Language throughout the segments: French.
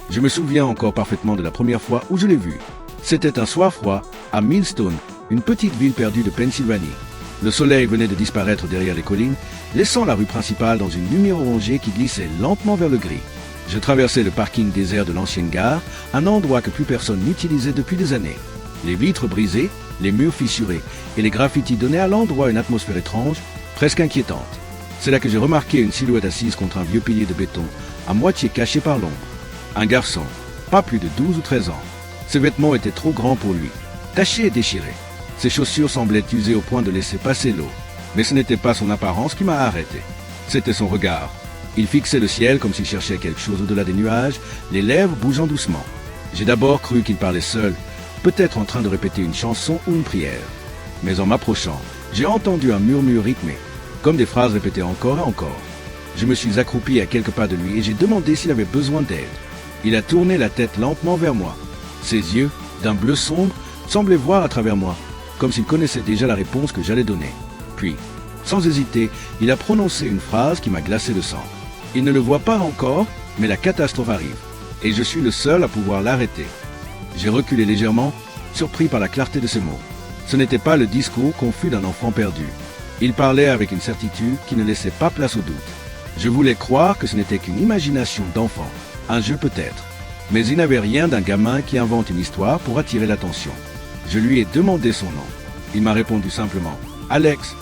Je me souviens encore parfaitement de la première fois où je l'ai vu. C'était un soir froid, à Millstone, une petite ville perdue de Pennsylvanie. Le soleil venait de disparaître derrière les collines, laissant la rue principale dans une lumière orangée qui glissait lentement vers le gris. Je traversais le parking désert de l'ancienne gare, un endroit que plus personne n'utilisait depuis des années. Les vitres brisées, les murs fissurés et les graffitis donnaient à l'endroit une atmosphère étrange, presque inquiétante. C'est là que j'ai remarqué une silhouette assise contre un vieux pilier de béton, à moitié caché par l'ombre. Un garçon, pas plus de 12 ou 13 ans. Ses vêtements étaient trop grands pour lui, tachés et déchirés. Ses chaussures semblaient usées au point de laisser passer l'eau. Mais ce n'était pas son apparence qui m'a arrêté. C'était son regard. Il fixait le ciel comme s'il cherchait quelque chose au-delà des nuages, les lèvres bougeant doucement. J'ai d'abord cru qu'il parlait seul, peut-être en train de répéter une chanson ou une prière. Mais en m'approchant, j'ai entendu un murmure rythmé, comme des phrases répétées encore et encore. Je me suis accroupi à quelques pas de lui et j'ai demandé s'il avait besoin d'aide. Il a tourné la tête lentement vers moi. Ses yeux, d'un bleu sombre, semblaient voir à travers moi, comme s'il connaissait déjà la réponse que j'allais donner. Puis, sans hésiter, il a prononcé une phrase qui m'a glacé le sang. Il ne le voit pas encore, mais la catastrophe arrive, et je suis le seul à pouvoir l'arrêter. J'ai reculé légèrement, surpris par la clarté de ses mots. Ce n'était pas le discours confus d'un enfant perdu. Il parlait avec une certitude qui ne laissait pas place au doute. Je voulais croire que ce n'était qu'une imagination d'enfant, un jeu peut-être, mais il n'avait rien d'un gamin qui invente une histoire pour attirer l'attention. Je lui ai demandé son nom. Il m'a répondu simplement « Alex ».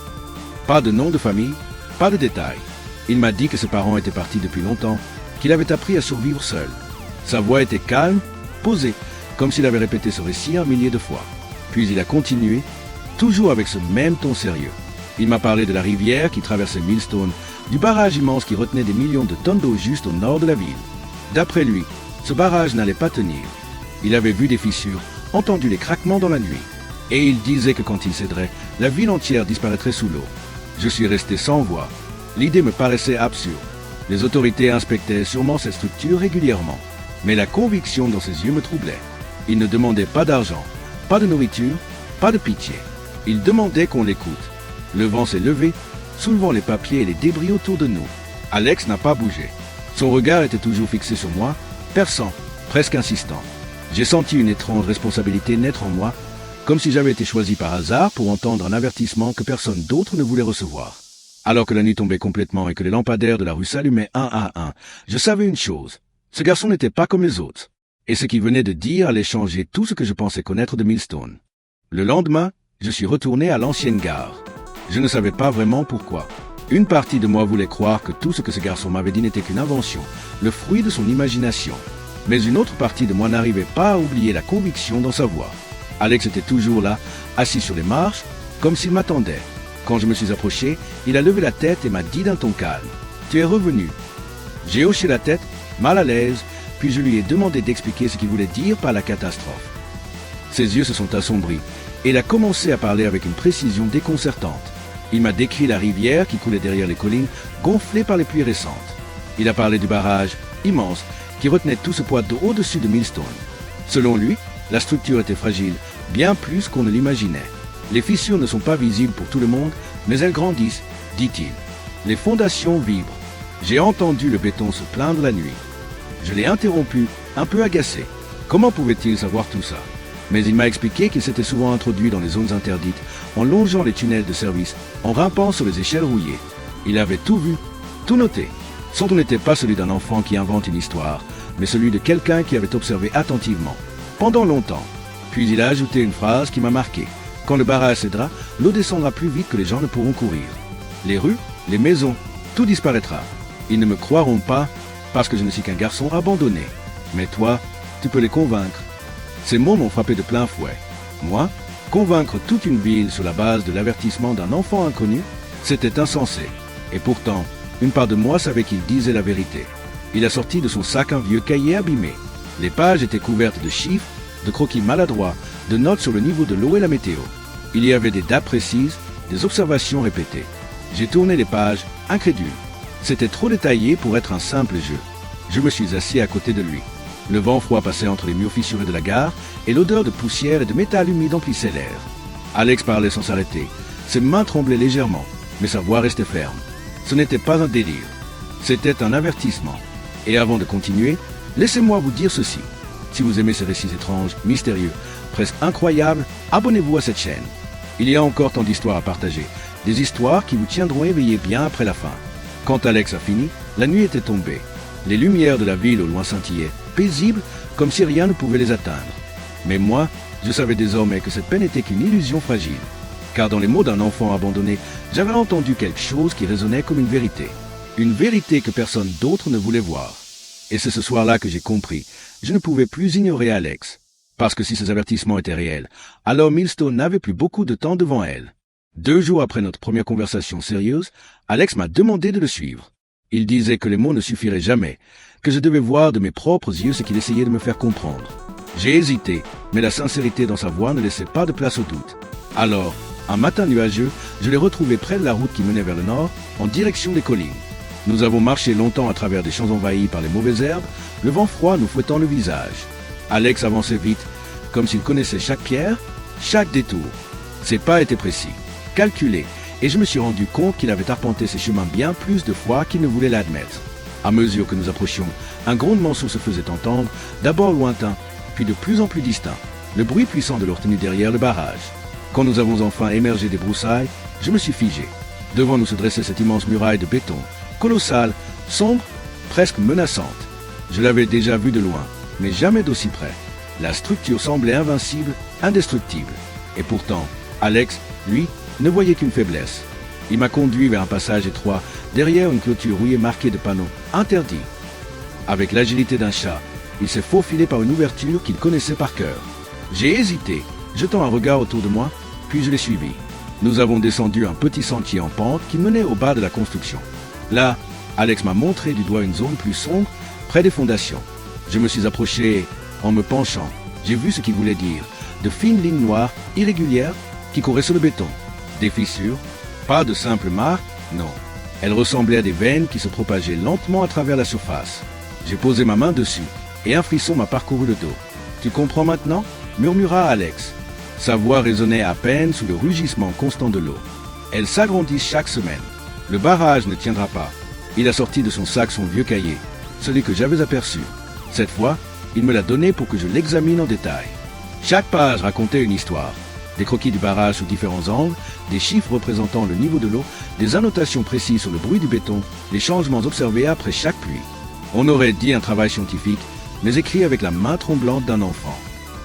Pas de nom de famille, pas de détails. Il m'a dit que ses parents étaient partis depuis longtemps, qu'il avait appris à survivre seul. Sa voix était calme, posée, comme s'il avait répété ce récit 1 millier de fois. Puis il a continué, toujours avec ce même ton sérieux. Il m'a parlé de la rivière qui traversait Millstone, du barrage immense qui retenait des millions de tonnes d'eau juste au nord de la ville. D'après lui, ce barrage n'allait pas tenir. Il avait vu des fissures, entendu les craquements dans la nuit. Et il disait que quand il céderait, la ville entière disparaîtrait sous l'eau. Je suis resté sans voix. L'idée me paraissait absurde. Les autorités inspectaient sûrement cette structure régulièrement. Mais la conviction dans ses yeux me troublait. Il ne demandait pas d'argent, pas de nourriture, pas de pitié. Il demandait qu'on l'écoute. Le vent s'est levé, soulevant les papiers et les débris autour de nous. Alex n'a pas bougé. Son regard était toujours fixé sur moi, perçant, presque insistant. J'ai senti une étrange responsabilité naître en moi, comme si j'avais été choisi par hasard pour entendre un avertissement que personne d'autre ne voulait recevoir. Alors que la nuit tombait complètement et que les lampadaires de la rue s'allumaient un à un, je savais une chose. Ce garçon n'était pas comme les autres. Et ce qu'il venait de dire allait changer tout ce que je pensais connaître de Millstone. Le lendemain, je suis retourné à l'ancienne gare. Je ne savais pas vraiment pourquoi. Une partie de moi voulait croire que tout ce que ce garçon m'avait dit n'était qu'une invention, le fruit de son imagination. Mais une autre partie de moi n'arrivait pas à oublier la conviction dans sa voix. Alex était toujours là, assis sur les marches, comme s'il m'attendait. Quand je me suis approché, il a levé la tête et m'a dit d'un ton calme « Tu es revenu ». J'ai hoché la tête, mal à l'aise, puis je lui ai demandé d'expliquer ce qu'il voulait dire par la catastrophe. Ses yeux se sont assombris, et il a commencé à parler avec une précision déconcertante. Il m'a décrit la rivière qui coulait derrière les collines, gonflée par les pluies récentes. Il a parlé du barrage, immense, qui retenait tout ce poids d'eau au-dessus de Millstone. Selon lui, la structure était fragile, bien plus qu'on ne l'imaginait. Les fissures ne sont pas visibles pour tout le monde, mais elles grandissent, dit-il. Les fondations vibrent. J'ai entendu le béton se plaindre la nuit. Je l'ai interrompu, un peu agacé. Comment pouvait-il savoir tout ça? Mais il m'a expliqué qu'il s'était souvent introduit dans les zones interdites, en longeant les tunnels de service, en grimpant sur les échelles rouillées. Il avait tout vu, tout noté. Son ton n'était pas celui d'un enfant qui invente une histoire, mais celui de quelqu'un qui avait observé attentivement, pendant longtemps. Puis il a ajouté une phrase qui m'a marqué. Quand le barrage cédera, l'eau descendra plus vite que les gens ne pourront courir. Les rues, les maisons, tout disparaîtra. Ils ne me croiront pas parce que je ne suis qu'un garçon abandonné. Mais toi, tu peux les convaincre. Ces mots m'ont frappé de plein fouet. Moi, convaincre toute une ville sur la base de l'avertissement d'un enfant inconnu, c'était insensé. Et pourtant, une part de moi savait qu'il disait la vérité. Il a sorti de son sac un vieux cahier abîmé. Les pages étaient couvertes de chiffres, de croquis maladroits, de notes sur le niveau de l'eau et la météo. Il y avait des dates précises, des observations répétées. J'ai tourné les pages, incrédule. C'était trop détaillé pour être un simple jeu. Je me suis assis à côté de lui. Le vent froid passait entre les murs fissurés de la gare et l'odeur de poussière et de métal humide emplissait l'air. Alex parlait sans s'arrêter. Ses mains tremblaient légèrement, mais sa voix restait ferme. Ce n'était pas un délire. C'était un avertissement. Et avant de continuer, Laissez-moi vous dire ceci. Si vous aimez ces récits étranges, mystérieux, presque incroyables, abonnez-vous à cette chaîne. Il y a encore tant d'histoires à partager, des histoires qui vous tiendront éveillés bien après la fin. Quand Alex a fini, la nuit était tombée. Les lumières de la ville au loin scintillaient, paisibles, comme si rien ne pouvait les atteindre. Mais moi, je savais désormais que cette peine était qu'une illusion fragile. Car dans les mots d'un enfant abandonné, j'avais entendu quelque chose qui résonnait comme une vérité. Une vérité que personne d'autre ne voulait voir. Et c'est ce soir-là que j'ai compris. Je ne pouvais plus ignorer Alex. Parce que si ces avertissements étaient réels, alors Millstone n'avait plus beaucoup de temps devant elle. 2 jours après notre première conversation sérieuse, Alex m'a demandé de le suivre. Il disait que les mots ne suffiraient jamais, que je devais voir de mes propres yeux ce qu'il essayait de me faire comprendre. J'ai hésité, mais la sincérité dans sa voix ne laissait pas de place au doute. Alors, un matin nuageux, je l'ai retrouvé près de la route qui menait vers le nord, en direction des collines. Nous avons marché longtemps à travers des champs envahis par les mauvaises herbes, le vent froid nous fouettant le visage. Alex avançait vite, comme s'il connaissait chaque pierre, chaque détour. Ses pas étaient précis, calculés, et je me suis rendu compte qu'il avait arpenté ces chemins bien plus de fois qu'il ne voulait l'admettre. À mesure que nous approchions, un grondement sourd se faisait entendre, d'abord lointain, puis de plus en plus distinct, le bruit puissant de leur tenue derrière le barrage. Quand nous avons enfin émergé des broussailles, je me suis figé. Devant nous se dressait cette immense muraille de béton, colossale, sombre, presque menaçante. Je l'avais déjà vue de loin, mais jamais d'aussi près. La structure semblait invincible, indestructible. Et pourtant, Alex, lui, ne voyait qu'une faiblesse. Il m'a conduit vers un passage étroit, derrière une clôture rouillée marquée de panneaux « Interdit ». Avec l'agilité d'un chat, il s'est faufilé par une ouverture qu'il connaissait par cœur. J'ai hésité, jetant un regard autour de moi, puis je l'ai suivi. Nous avons descendu un petit sentier en pente qui menait au bas de la construction. Là, Alex m'a montré du doigt une zone plus sombre, près des fondations. Je me suis approché en me penchant. J'ai vu ce qu'il voulait dire. De fines lignes noires, irrégulières, qui couraient sur le béton. Des fissures, pas de simples marques, non. Elles ressemblaient à des veines qui se propageaient lentement à travers la surface. J'ai posé ma main dessus, et un frisson m'a parcouru le dos. « Tu comprends maintenant ?» murmura Alex. Sa voix résonnait à peine sous le rugissement constant de l'eau. Elle s'agrandit chaque semaine. Le barrage ne tiendra pas. Il a sorti de son sac son vieux cahier, celui que j'avais aperçu. Cette fois, il me l'a donné pour que je l'examine en détail. Chaque page racontait une histoire. Des croquis du barrage sous différents angles, des chiffres représentant le niveau de l'eau, des annotations précises sur le bruit du béton, les changements observés après chaque pluie. On aurait dit un travail scientifique, mais écrit avec la main tremblante d'un enfant.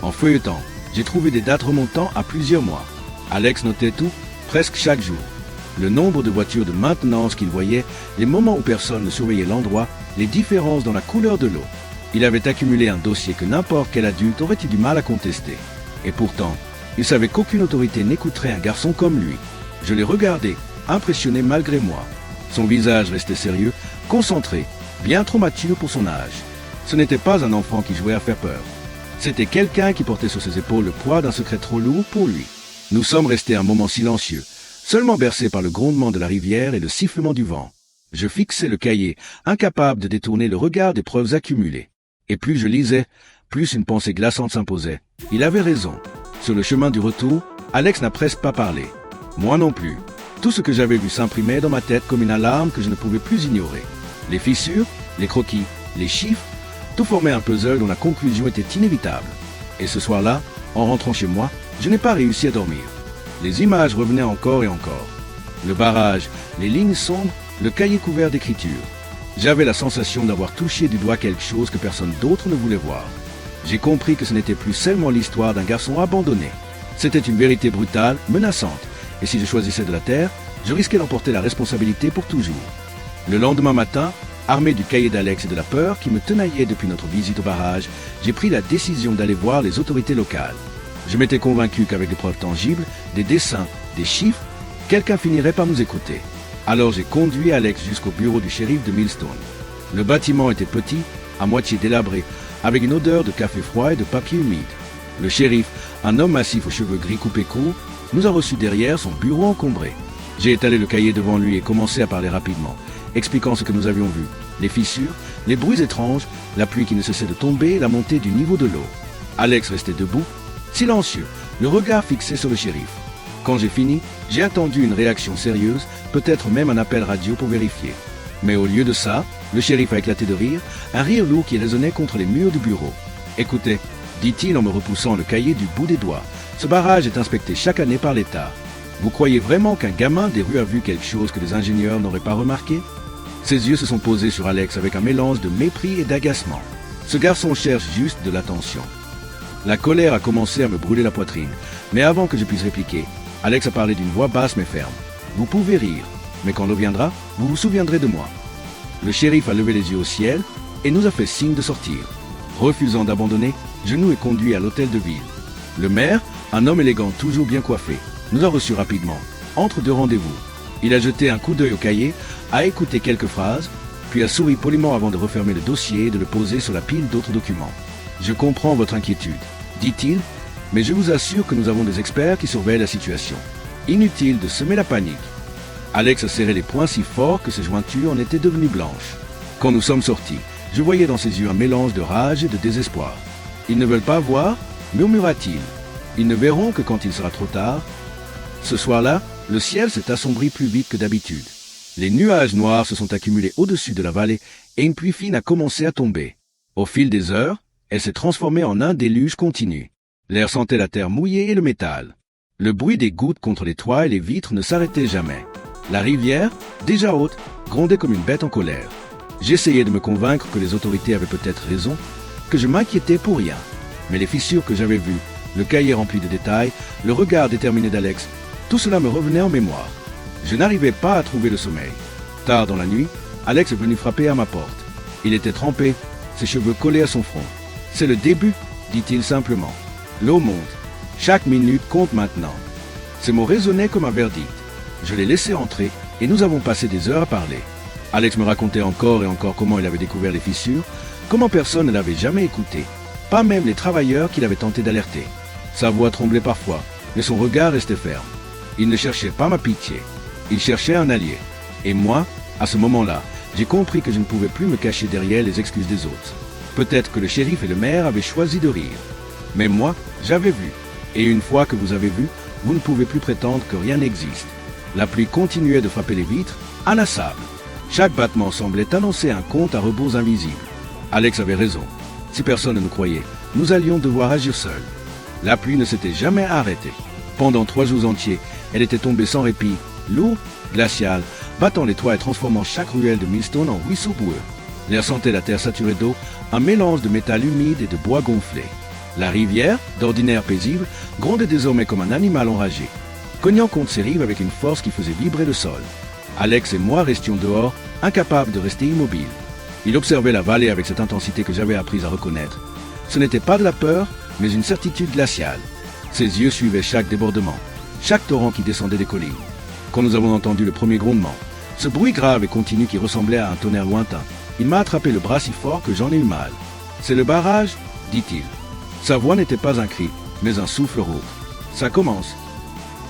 En feuilletant, j'ai trouvé des dates remontant à plusieurs mois. Alex notait tout, presque chaque jour. Le nombre de voitures de maintenance qu'il voyait, les moments où personne ne surveillait l'endroit, les différences dans la couleur de l'eau. Il avait accumulé un dossier que n'importe quel adulte aurait eu du mal à contester. Et pourtant, il savait qu'aucune autorité n'écouterait un garçon comme lui. Je l'ai regardé, impressionné malgré moi. Son visage restait sérieux, concentré, bien trop mature pour son âge. Ce n'était pas un enfant qui jouait à faire peur. C'était quelqu'un qui portait sur ses épaules le poids d'un secret trop lourd pour lui. Nous sommes restés un moment silencieux, seulement bercés par le grondement de la rivière et le sifflement du vent. Je fixais le cahier, incapable de détourner le regard des preuves accumulées. Et plus je lisais, plus une pensée glaçante s'imposait. Il avait raison. Sur le chemin du retour, Alex n'a presque pas parlé. Moi non plus. Tout ce que j'avais vu s'imprimait dans ma tête comme une alarme que je ne pouvais plus ignorer. Les fissures, les croquis, les chiffres, tout formait un puzzle dont la conclusion était inévitable. Et ce soir-là, en rentrant chez moi, je n'ai pas réussi à dormir. Les images revenaient encore et encore. Le barrage, les lignes sombres, le cahier couvert d'écriture. J'avais la sensation d'avoir touché du doigt quelque chose que personne d'autre ne voulait voir. J'ai compris que ce n'était plus seulement l'histoire d'un garçon abandonné. C'était une vérité brutale, menaçante. Et si je choisissais de la terre, je risquais d'emporter la responsabilité pour toujours. Le lendemain matin, armé du cahier d'Alex et de la peur qui me tenaillait depuis notre visite au barrage, j'ai pris la décision d'aller voir les autorités locales. Je m'étais convaincu qu'avec des preuves tangibles, des dessins, des chiffres, quelqu'un finirait par nous écouter. Alors j'ai conduit Alex jusqu'au bureau du shérif de Millstone. Le bâtiment était petit, à moitié délabré, avec une odeur de café froid et de papier humide. Le shérif, un homme massif aux cheveux gris coupés courts, nous a reçus derrière son bureau encombré. J'ai étalé le cahier devant lui et commencé à parler rapidement, expliquant ce que nous avions vu, les fissures, les bruits étranges, la pluie qui ne cessait de tomber et la montée du niveau de l'eau. Alex restait debout, silencieux, le regard fixé sur le shérif. Quand j'ai fini, j'ai attendu une réaction sérieuse, peut-être même un appel radio pour vérifier. Mais au lieu de ça, le shérif a éclaté de rire, un rire lourd qui résonnait contre les murs du bureau. « Écoutez, dit-il en me repoussant le cahier du bout des doigts, ce barrage est inspecté chaque année par l'État. Vous croyez vraiment qu'un gamin des rues a vu quelque chose que les ingénieurs n'auraient pas remarqué ?» Ses yeux se sont posés sur Alex avec un mélange de mépris et d'agacement. Ce garçon cherche juste de l'attention. La colère a commencé à me brûler la poitrine, mais avant que je puisse répliquer, Alex a parlé d'une voix basse mais ferme. « Vous pouvez rire, mais quand l'eau viendra, vous vous souviendrez de moi. » Le shérif a levé les yeux au ciel et nous a fait signe de sortir. Refusant d'abandonner, je nous ai conduits à l'hôtel de ville. Le maire, un homme élégant toujours bien coiffé, nous a reçus rapidement, entre deux rendez-vous. Il a jeté un coup d'œil au cahier, a écouté quelques phrases, puis a souri poliment avant de refermer le dossier et de le poser sur la pile d'autres documents. « Je comprends votre inquiétude, dit-il, mais je vous assure que nous avons des experts qui surveillent la situation. Inutile de semer la panique. » Alex a serré les poings si fort que ses jointures en étaient devenues blanches. Quand nous sommes sortis, je voyais dans ses yeux un mélange de rage et de désespoir. « Ils ne veulent pas voir ?» murmura-t-il. « Ils ne verront que quand il sera trop tard. » Ce soir-là, le ciel s'est assombri plus vite que d'habitude. Les nuages noirs se sont accumulés au-dessus de la vallée et une pluie fine a commencé à tomber. Au fil des heures, elle s'est transformée en un déluge continu. L'air sentait la terre mouillée et le métal. Le bruit des gouttes contre les toits et les vitres ne s'arrêtait jamais. La rivière, déjà haute, grondait comme une bête en colère. J'essayais de me convaincre que les autorités avaient peut-être raison, que je m'inquiétais pour rien. Mais les fissures que j'avais vues, le cahier rempli de détails, le regard déterminé d'Alex, tout cela me revenait en mémoire. Je n'arrivais pas à trouver le sommeil. Tard dans la nuit, Alex est venu frapper à ma porte. Il était trempé, ses cheveux collés à son front. « C'est le début, dit-il simplement. L'eau monte. Chaque minute compte maintenant. » Ces mots résonnaient comme un verdict. Je l'ai laissé entrer et nous avons passé des heures à parler. Alex me racontait encore et encore comment il avait découvert les fissures, comment personne ne l'avait jamais écouté, pas même les travailleurs qu'il avait tenté d'alerter. Sa voix tremblait parfois, mais son regard restait ferme. Il ne cherchait pas ma pitié, il cherchait un allié. Et moi, à ce moment-là, j'ai compris que je ne pouvais plus me cacher derrière les excuses des autres. Peut-être que le shérif et le maire avaient choisi de rire. Mais moi, j'avais vu. Et une fois que vous avez vu, vous ne pouvez plus prétendre que rien n'existe. La pluie continuait de frapper les vitres, inlassables. Chaque battement semblait annoncer un compte à rebours invisible. Alex avait raison. Si personne ne nous croyait, nous allions devoir agir seuls. La pluie ne s'était jamais arrêtée. Pendant 3 jours entiers, elle était tombée sans répit, lourde, glaciale, battant les toits et transformant chaque ruelle de Millstone en ruisseau boueux. L'air sentait la terre saturée d'eau, un mélange de métal humide et de bois gonflé. La rivière, d'ordinaire paisible, grondait désormais comme un animal enragé, cognant contre ses rives avec une force qui faisait vibrer le sol. Alex et moi restions dehors, incapables de rester immobiles. Il observait la vallée avec cette intensité que j'avais appris à reconnaître. Ce n'était pas de la peur, mais une certitude glaciale. Ses yeux suivaient chaque débordement, chaque torrent qui descendait des collines. Quand nous avons entendu le premier grondement, ce bruit grave et continu qui ressemblait à un tonnerre lointain, il m'a attrapé le bras si fort que j'en ai eu mal. « C'est le barrage ?» dit-il. Sa voix n'était pas un cri, mais un souffle rauque. « Ça commence. »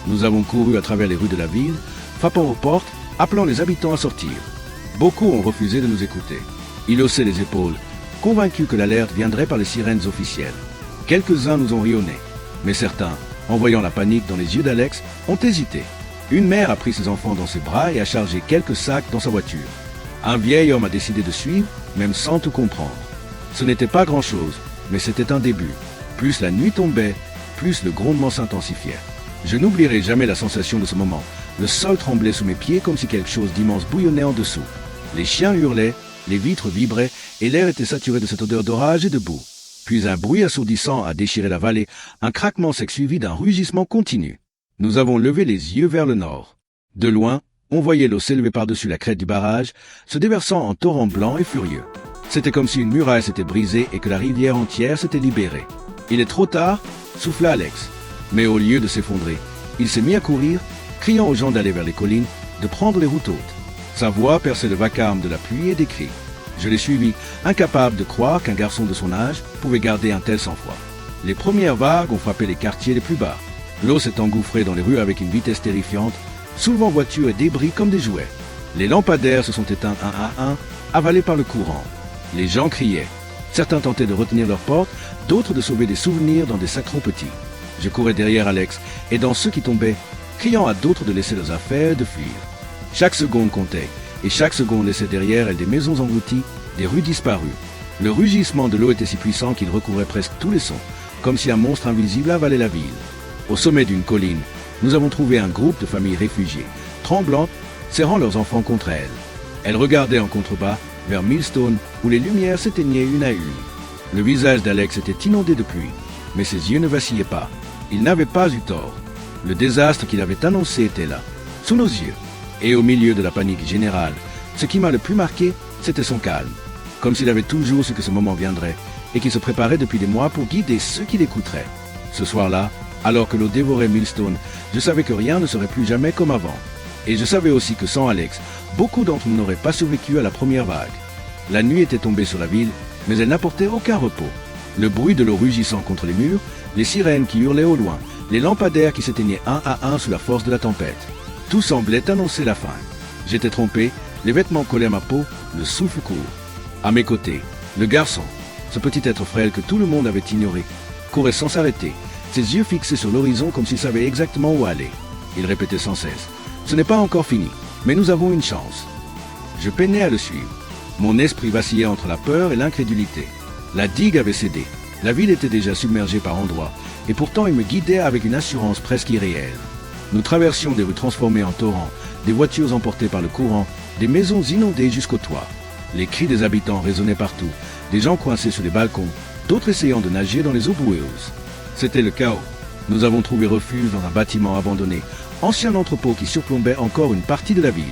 Nous avons couru à travers les rues de la ville, frappant aux portes, appelant les habitants à sortir. Beaucoup ont refusé de nous écouter. Ils haussaient les épaules, convaincus que l'alerte viendrait par les sirènes officielles. Quelques-uns nous ont ri au nez, mais certains, en voyant la panique dans les yeux d'Alex, ont hésité. Une mère a pris ses enfants dans ses bras et a chargé quelques sacs dans sa voiture. Un vieil homme a décidé de suivre, même sans tout comprendre. Ce n'était pas grand-chose, mais c'était un début. Plus la nuit tombait, plus le grondement s'intensifiait. Je n'oublierai jamais la sensation de ce moment. Le sol tremblait sous mes pieds comme si quelque chose d'immense bouillonnait en dessous. Les chiens hurlaient, les vitres vibraient et l'air était saturé de cette odeur d'orage et de boue. Puis un bruit assourdissant a déchiré la vallée, un craquement sec suivi d'un rugissement continu. Nous avons levé les yeux vers le nord. De loin, on voyait l'eau s'élever par-dessus la crête du barrage, se déversant en torrent blanc et furieux. C'était comme si une muraille s'était brisée et que la rivière entière s'était libérée. « Il est trop tard !» souffla Alex. Mais au lieu de s'effondrer, il s'est mis à courir, criant aux gens d'aller vers les collines, de prendre les routes hautes. Sa voix perçait le vacarme de la pluie et des cris. Je l'ai suivi, incapable de croire qu'un garçon de son âge pouvait garder un tel sang-froid. Les premières vagues ont frappé les quartiers les plus bas. L'eau s'est engouffrée dans les rues avec une vitesse terrifiante, soulevant voitures et débris comme des jouets. Les lampadaires se sont éteints un à un, avalés par le courant. Les gens criaient. Certains tentaient de retenir leurs portes, d'autres de sauver des souvenirs dans des sacs trop petits. Je courais derrière Alex, et dans ceux qui tombaient, criant à d'autres de laisser leurs affaires et de fuir. Chaque seconde comptait, et chaque seconde laissait derrière elle des maisons englouties, des rues disparues. Le rugissement de l'eau était si puissant qu'il recouvrait presque tous les sons, comme si un monstre invisible avalait la ville. Au sommet d'une colline, nous avons trouvé un groupe de familles réfugiées, tremblantes, serrant leurs enfants contre elles. Elles regardaient en contrebas vers Millstone où les lumières s'éteignaient une à une. Le visage d'Alex était inondé de pluie, mais ses yeux ne vacillaient pas. Il n'avait pas eu tort. Le désastre qu'il avait annoncé était là, sous nos yeux. Et au milieu de la panique générale, ce qui m'a le plus marqué, c'était son calme. Comme s'il avait toujours su que ce moment viendrait, et qu'il se préparait depuis des mois pour guider ceux qui l'écouteraient. Ce soir-là, alors que l'eau dévorait Millstone, je savais que rien ne serait plus jamais comme avant. Et je savais aussi que sans Alex, beaucoup d'entre nous n'auraient pas survécu à la première vague. La nuit était tombée sur la ville, mais elle n'apportait aucun repos. Le bruit de l'eau rugissant contre les murs, les sirènes qui hurlaient au loin, les lampadaires qui s'éteignaient un à un sous la force de la tempête. Tout semblait annoncer la fin. J'étais trompé, les vêtements collaient à ma peau, le souffle court. À mes côtés, le garçon, ce petit être frêle que tout le monde avait ignoré, courait sans s'arrêter, ses yeux fixés sur l'horizon comme s'il savait exactement où aller. Il répétait sans cesse « Ce n'est pas encore fini, mais nous avons une chance. » Je peinais à le suivre. Mon esprit vacillait entre la peur et l'incrédulité. La digue avait cédé, la ville était déjà submergée par endroits, et pourtant il me guidait avec une assurance presque irréelle. Nous traversions des rues transformées en torrents, des voitures emportées par le courant, des maisons inondées jusqu'au toit. Les cris des habitants résonnaient partout, des gens coincés sur les balcons, d'autres essayant de nager dans les eaux boueuses. C'était le chaos. Nous avons trouvé refuge dans un bâtiment abandonné, ancien entrepôt qui surplombait encore une partie de la ville.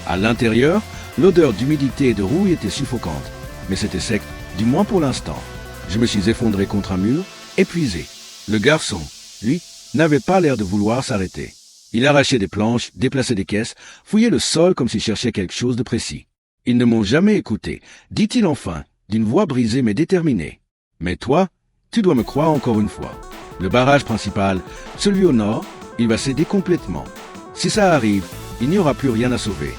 À l'intérieur, l'odeur d'humidité et de rouille était suffocante, mais c'était sec, du moins pour l'instant. Je me suis effondré contre un mur, épuisé. Le garçon, lui, n'avait pas l'air de vouloir s'arrêter. Il arrachait des planches, déplaçait des caisses, fouillait le sol comme s'il cherchait quelque chose de précis. Ils ne m'ont jamais écouté, dit-il enfin, d'une voix brisée mais déterminée. Mais toi, tu dois me croire encore une fois. Le barrage principal, celui au nord, il va céder complètement. Si ça arrive, il n'y aura plus rien à sauver.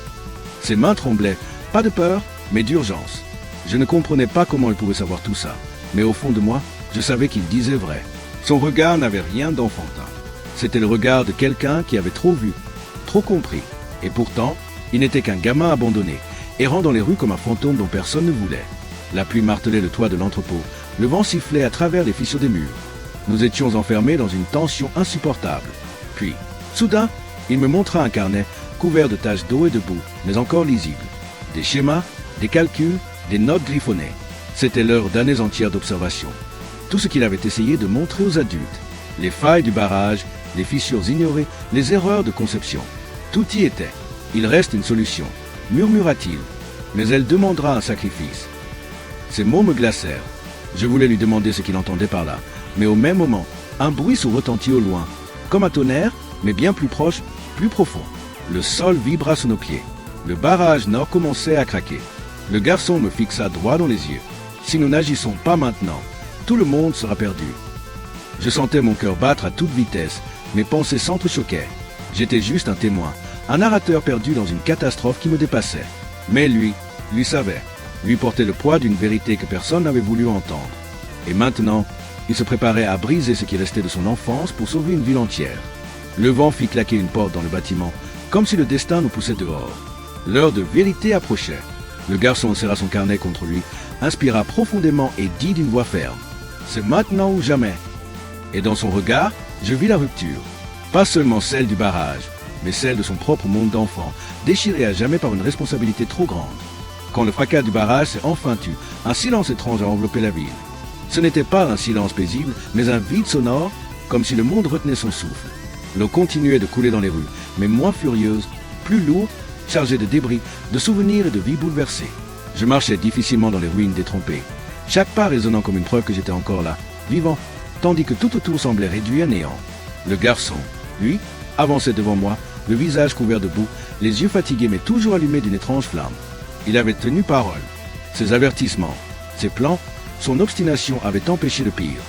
Ses mains tremblaient, pas de peur, mais d'urgence. Je ne comprenais pas comment il pouvait savoir tout ça, mais au fond de moi, je savais qu'il disait vrai. Son regard n'avait rien d'enfantin. C'était le regard de quelqu'un qui avait trop vu, trop compris. Et pourtant, il n'était qu'un gamin abandonné, errant dans les rues comme un fantôme dont personne ne voulait. La pluie martelait le toit de l'entrepôt, le vent sifflait à travers les fissures des murs. Nous étions enfermés dans une tension insupportable. Puis, soudain, il me montra un carnet couvert de taches d'eau et de boue, mais encore lisible. Des schémas, des calculs, des notes griffonnées. C'était l'heure d'années entières d'observation. Tout ce qu'il avait essayé de montrer aux adultes. Les failles du barrage, les fissures ignorées, les erreurs de conception. Tout y était. Il reste une solution, murmura-t-il. Mais elle demandera un sacrifice. Ces mots me glacèrent. Je voulais lui demander ce qu'il entendait par là. Mais au même moment, un bruit se retentit au loin. Comme un tonnerre, mais bien plus proche, plus profond. Le sol vibra sous nos pieds. Le barrage nord commençait à craquer. Le garçon me fixa droit dans les yeux. Si nous n'agissons pas maintenant, tout le monde sera perdu. Je sentais mon cœur battre à toute vitesse. Mes pensées s'entrechoquaient. J'étais juste un témoin, un narrateur perdu dans une catastrophe qui me dépassait. Mais lui savait. Lui portait le poids d'une vérité que personne n'avait voulu entendre. Et maintenant, il se préparait à briser ce qui restait de son enfance pour sauver une ville entière. Le vent fit claquer une porte dans le bâtiment, comme si le destin nous poussait dehors. L'heure de vérité approchait. Le garçon serra son carnet contre lui, inspira profondément et dit d'une voix ferme « C'est maintenant ou jamais !» Et dans son regard, je vis la rupture. Pas seulement celle du barrage, mais celle de son propre monde d'enfant, déchiré à jamais par une responsabilité trop grande. Quand le fracas du barrage s'est enfin tu, un silence étrange a enveloppé la ville. Ce n'était pas un silence paisible, mais un vide sonore, comme si le monde retenait son souffle. L'eau continuait de couler dans les rues, mais moins furieuse, plus lourde, chargée de débris, de souvenirs et de vies bouleversées. Je marchais difficilement dans les ruines détrempées, chaque pas résonnant comme une preuve que j'étais encore là, vivant, tandis que tout autour semblait réduit à néant. Le garçon, lui, avançait devant moi, le visage couvert de boue, les yeux fatigués mais toujours allumés d'une étrange flamme. Il avait tenu parole. Ses avertissements, ses plans, son obstination avaient empêché le pire.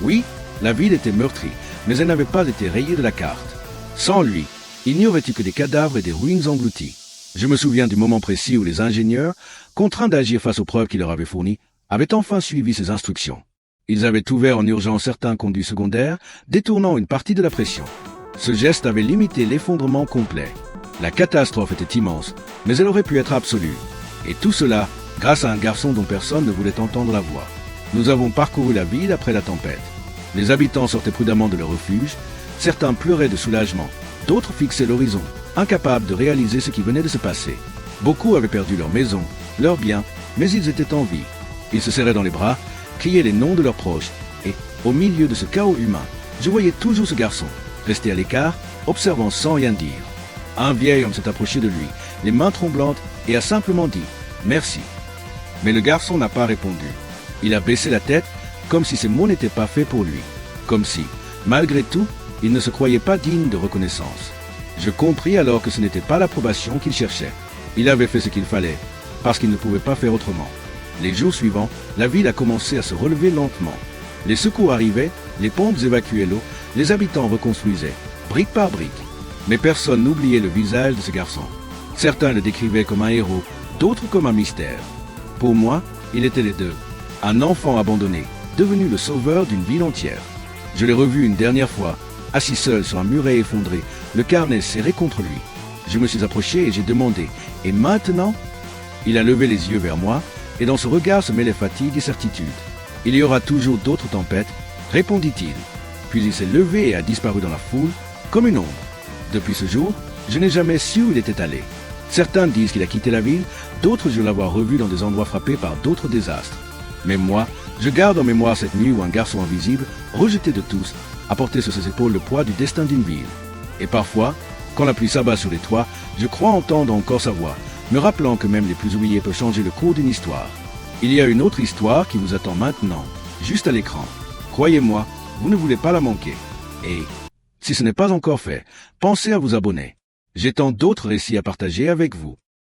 Oui, la ville était meurtrie, mais elle n'avait pas été rayée de la carte. Sans lui, il n'y aurait eu que des cadavres et des ruines englouties. Je me souviens du moment précis où les ingénieurs, contraints d'agir face aux preuves qu'il leur avait fournies, avaient enfin suivi ses instructions. Ils avaient ouvert en urgence certains conduits secondaires, détournant une partie de la pression. Ce geste avait limité l'effondrement complet. La catastrophe était immense, mais elle aurait pu être absolue. Et tout cela grâce à un garçon dont personne ne voulait entendre la voix. Nous avons parcouru la ville après la tempête. Les habitants sortaient prudemment de leur refuge. Certains pleuraient de soulagement, d'autres fixaient l'horizon, incapables de réaliser ce qui venait de se passer. Beaucoup avaient perdu leur maison, leurs biens, mais ils étaient en vie. Ils se serraient dans les bras, criaient les noms de leurs proches, et, au milieu de ce chaos humain, je voyais toujours ce garçon, resté à l'écart, observant sans rien dire. Un vieil homme s'est approché de lui, les mains tremblantes, et a simplement dit « Merci ». Mais le garçon n'a pas répondu. Il a baissé la tête, comme si ces mots n'étaient pas faits pour lui. Comme si, malgré tout, il ne se croyait pas digne de reconnaissance. Je compris alors que ce n'était pas l'approbation qu'il cherchait. Il avait fait ce qu'il fallait, parce qu'il ne pouvait pas faire autrement. Les jours suivants, la ville a commencé à se relever lentement. Les secours arrivaient, les pompes évacuaient l'eau, les habitants reconstruisaient, brique par brique. Mais personne n'oubliait le visage de ce garçon. Certains le décrivaient comme un héros, d'autres comme un mystère. Pour moi, il était les deux. Un enfant abandonné, devenu le sauveur d'une ville entière. Je l'ai revu une dernière fois, assis seul sur un muret effondré, le carnet serré contre lui. Je me suis approché et j'ai demandé « Et maintenant ?» Il a levé les yeux vers moi, et dans ce regard se mêlaient fatigue et certitude. « Il y aura toujours d'autres tempêtes », répondit-il. Puis il s'est levé et a disparu dans la foule, comme une ombre. Depuis ce jour, je n'ai jamais su où il était allé. Certains disent qu'il a quitté la ville, d'autres jurent l'avoir revu dans des endroits frappés par d'autres désastres. Mais moi, je garde en mémoire cette nuit où un garçon invisible, rejeté de tous, a porté sur ses épaules le poids du destin d'une ville. Et parfois, quand la pluie s'abat sur les toits, je crois entendre encore sa voix, me rappelant que même les plus oubliés peuvent changer le cours d'une histoire. Il y a une autre histoire qui vous attend maintenant, juste à l'écran. Croyez-moi, vous ne voulez pas la manquer. Et, si ce n'est pas encore fait, pensez à vous abonner. J'ai tant d'autres récits à partager avec vous.